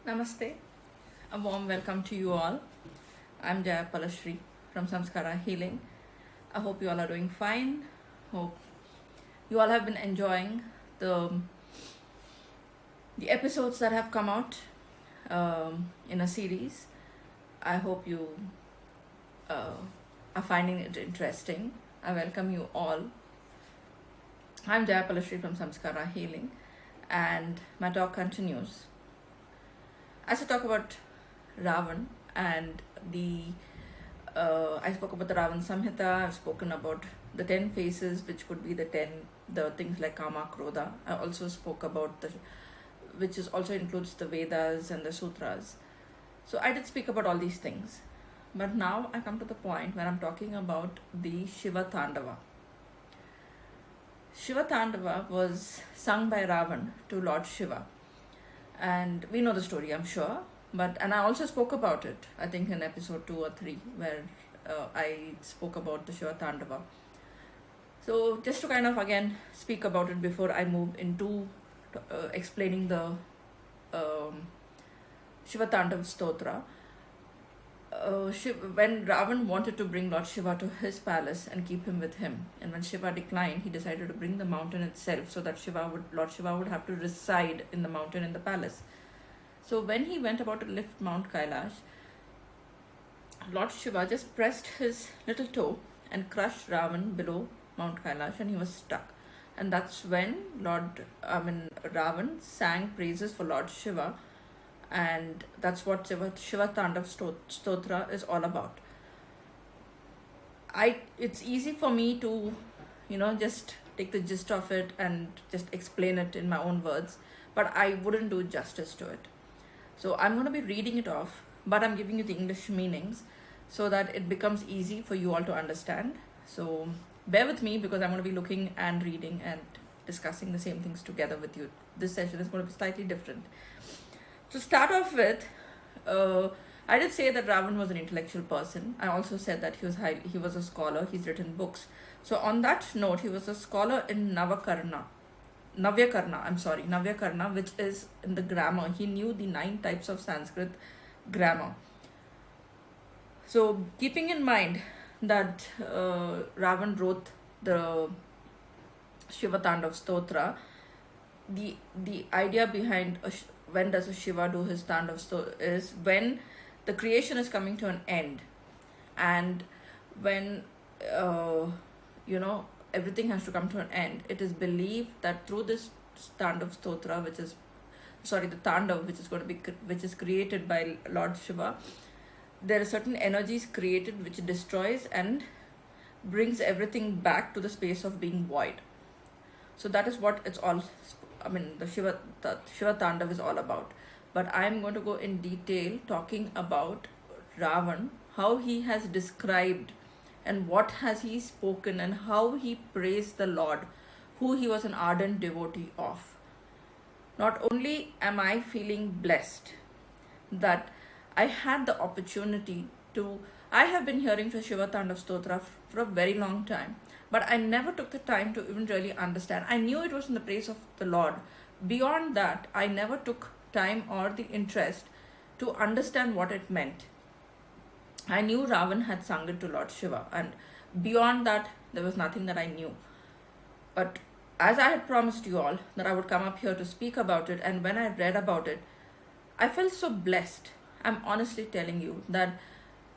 Namaste. A warm welcome to you all. I'm Jayapalashri from Samskara Healing. I hope you all are doing fine. Hope you all have been enjoying the episodes that have come out in a series. I hope you are finding it interesting. I welcome you all. I'm Jayapalashri from Samskara Healing, and my talk continues. As I talk about Ravan and I spoke about the Ravan Samhita. I've spoken about the 10 phases, which could be the things like Kama, Krodha. I also spoke about which is also includes the Vedas and the Sutras. So I did speak about all these things, but now I come to the point where I'm talking about the Shiva Tandava. Shiva Tandava was sung by Ravan to Lord Shiva. And we know the story, I'm sure, and I also spoke about it, I think in episode 2 or 3, where I spoke about the Shiva Tandava. So just to kind of again speak about it before I move into explaining the Shiva Tandava Stotra. When Ravan wanted to bring Lord Shiva to his palace and keep him with him, and when Shiva declined, he decided to bring the mountain itself so that Lord Shiva would have to reside in the mountain in the palace. So when he went about to lift Mount Kailash, Lord Shiva just pressed his little toe and crushed Ravan below Mount Kailash, and he was stuck. And that's when Ravan sang praises for Lord Shiva. And that's what Shiva Tandava Stotra is all about. It's easy for me to, just take the gist of it and just explain it in my own words, but I wouldn't do justice to it. So I'm going to be reading it off, but I'm giving you the English meanings so that it becomes easy for you all to understand. So bear with me, because I'm going to be looking and reading and discussing the same things together with you. This session is going to be slightly different. To start off with, I did say that Ravan was an intellectual person. I also said that he was a scholar. He's written books. So on that note, he was a scholar in Navyakarna, which is in the grammar. He knew the 9 types of Sanskrit grammar. So keeping in mind that Ravan wrote the Shiva Tandava Stotra, the idea behind when does a Shiva do his Tandava is when the creation is coming to an end, and when everything has to come to an end. It is believed that through this Tandava Stotra, the Tandav, which is created by Lord Shiva, there are certain energies created which destroys and brings everything back to the space of being void. So that is what it's all. The Shiva Tandav is all about. But I'm going to go in detail talking about Ravan, how he has described and what has he spoken and how he praised the Lord, who he was an ardent devotee of. Not only am I feeling blessed that I had the opportunity I have been hearing the Shiva Tandava Stotra for a very long time, but I never took the time to even really understand. I knew it was in the praise of the Lord. Beyond that, I never took time or the interest to understand what it meant. I knew Ravan had sung it to Lord Shiva, and beyond that, there was nothing that I knew. But as I had promised you all that I would come up here to speak about it, and when I read about it, I felt so blessed. I'm honestly telling you that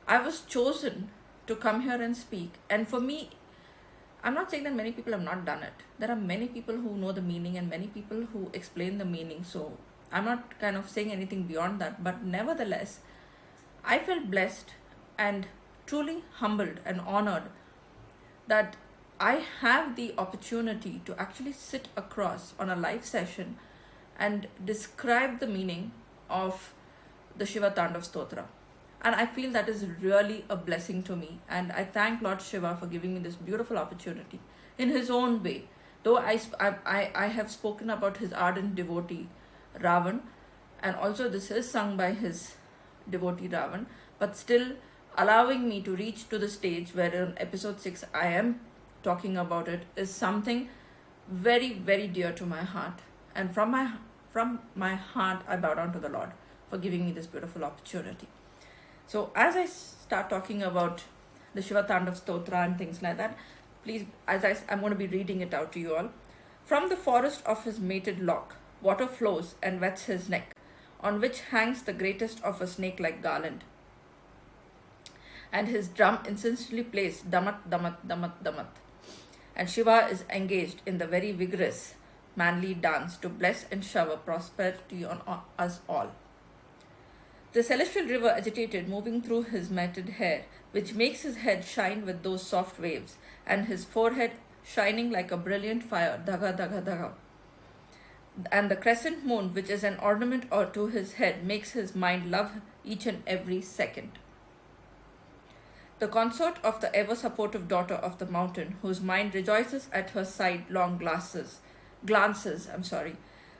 I was chosen to come here and speak. And for me, I'm not saying that many people have not done it. There are many people who know the meaning and many people who explain the meaning. So I'm not kind of saying anything beyond that. But nevertheless, I felt blessed and truly humbled and honored that I have the opportunity to actually sit across on a live session and describe the meaning of the Shiva Tandava Stotra. And I feel that is really a blessing to me. And I thank Lord Shiva for giving me this beautiful opportunity in his own way. Though I have spoken about his ardent devotee, Ravan, and also this is sung by his devotee, Ravan, but still allowing me to reach to the stage where in episode 6 I am talking about it is something very, very dear to my heart. And from my heart, I bow down to the Lord for giving me this beautiful opportunity. So as I start talking about the Shiva Tandav Stotra and things like that, please, I'm going to be reading it out to you all. From the forest of his mated lock, water flows and wets his neck, on which hangs the greatest of a snake-like garland. And his drum incessantly plays damat, damat, damat, damat. And Shiva is engaged in the very vigorous, manly dance to bless and shower prosperity on us all. The celestial river agitated, moving through his matted hair, which makes his head shine with those soft waves, and his forehead shining like a brilliant fire, dhaga, dhaga, dhaga. And the crescent moon, which is an ornament to his head, makes his mind love each and every second. The consort of the ever-supportive daughter of the mountain, whose mind rejoices at her side long glances,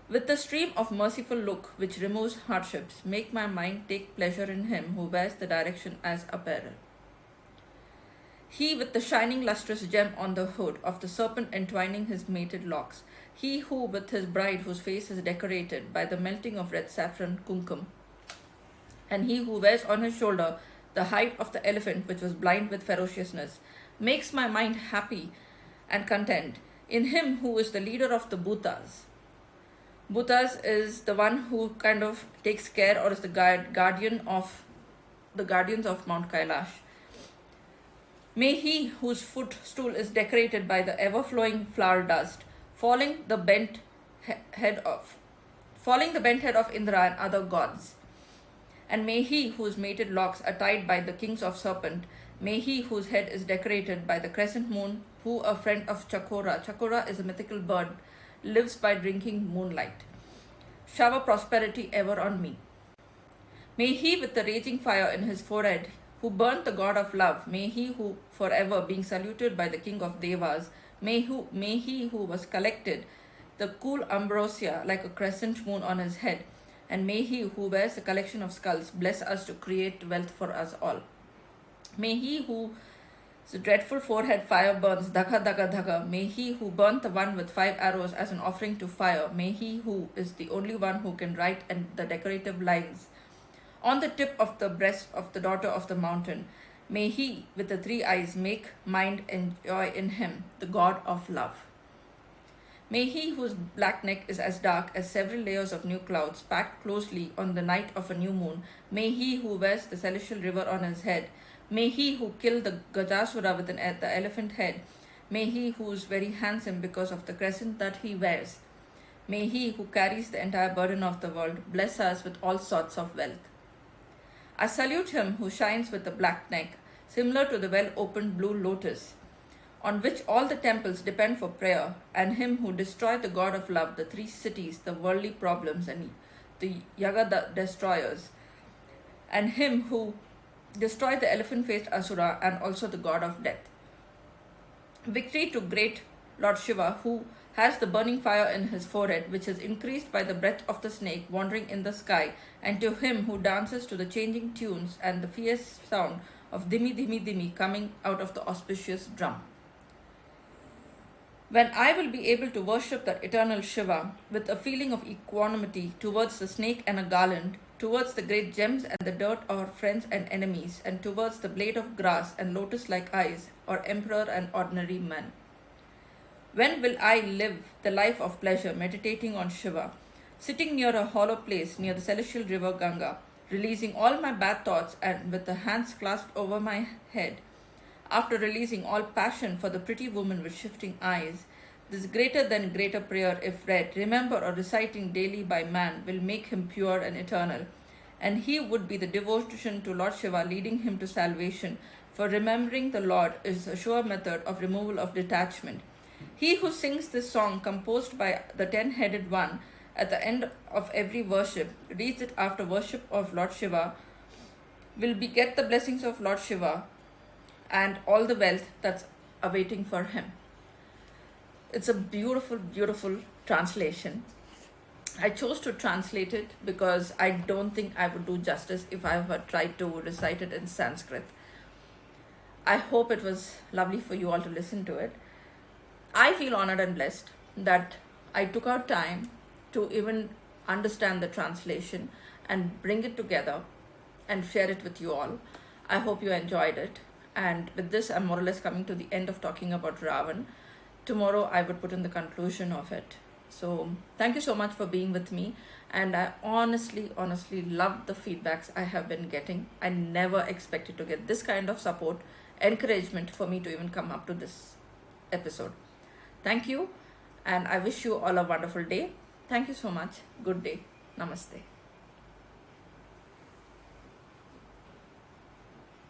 with the stream of merciful look which removes hardships, make my mind take pleasure in him who wears the direction as apparel. He with the shining lustrous gem on the hood of the serpent entwining his mated locks, he who with his bride whose face is decorated by the melting of red saffron kumkum, and he who wears on his shoulder the hide of the elephant which was blind with ferociousness, makes my mind happy and content in him who is the leader of the Bhutas. Bhutas is the one who kind of takes care or is the guardian of the guardians of Mount Kailash. May he whose footstool is decorated by the ever-flowing flower dust, falling the bent head of Indra and other gods. And may he whose mated locks are tied by the kings of serpent, may he whose head is decorated by the crescent moon, who a friend of Chakora, Chakora is a mythical bird, lives by drinking moonlight, shower prosperity ever on me. May he with the raging fire in his forehead, who burnt the god of love, may he who forever being saluted by the king of Devas, may he who was collected the cool ambrosia like a crescent moon on his head, and may he who wears a collection of skulls bless us to create wealth for us all. May he whose dreadful forehead fire burns, dhaka, dhaka, dhaka, may he who burnt the one with 5 arrows as an offering to fire, may he who is the only one who can write the decorative lines on the tip of the breast of the daughter of the mountain, may he with the 3 eyes make mind and joy in him, the god of love. May he whose black neck is as dark as several layers of new clouds packed closely on the night of a new moon, may he who wears the celestial river on his head, may he who killed the Gajasura with the elephant head, may he who is very handsome because of the crescent that he wears, may he who carries the entire burden of the world bless us with all sorts of wealth. I salute him who shines with the black neck, similar to the well-opened blue lotus, on which all the temples depend for prayer, and him who destroyed the god of love, the 3 cities, the worldly problems, and the Yaga destroyers, and him who destroyed the elephant-faced Asura, and also the god of death. Victory to great Lord Shiva, who has the burning fire in his forehead, which is increased by the breath of the snake wandering in the sky, and to him who dances to the changing tunes and the fierce sound of dhimi dhimi dhimi coming out of the auspicious drum. When I will be able to worship that eternal Shiva with a feeling of equanimity towards the snake and a garland, towards the great gems and the dirt our friends and enemies, and towards the blade of grass and lotus-like eyes, or emperor and ordinary man. When will I live the life of pleasure meditating on Shiva, sitting near a hollow place near the celestial river Ganga, releasing all my bad thoughts and with the hands clasped over my head, after releasing all passion for the pretty woman with shifting eyes, this greater than greater prayer, if read, remember or reciting daily by man, will make him pure and eternal. And he would be the devotion to Lord Shiva leading him to salvation, for remembering the Lord is a sure method of removal of detachment. He who sings this song composed by the 10-headed one at the end of every worship, reads it after worship of Lord Shiva, will get the blessings of Lord Shiva and all the wealth that's awaiting for him. It's a beautiful, beautiful translation. I chose to translate it because I don't think I would do justice if I were tried to recite it in Sanskrit. I hope it was lovely for you all to listen to it. I feel honored and blessed that I took out time to even understand the translation and bring it together and share it with you all. I hope you enjoyed it. And with this, I'm more or less coming to the end of talking about Ravan. Tomorrow, I would put in the conclusion of it. So, thank you so much for being with me. And I honestly love the feedbacks I have been getting. I never expected to get this kind of support, encouragement for me to even come up to this episode. Thank you. And I wish you all a wonderful day. Thank you so much. Good day. Namaste.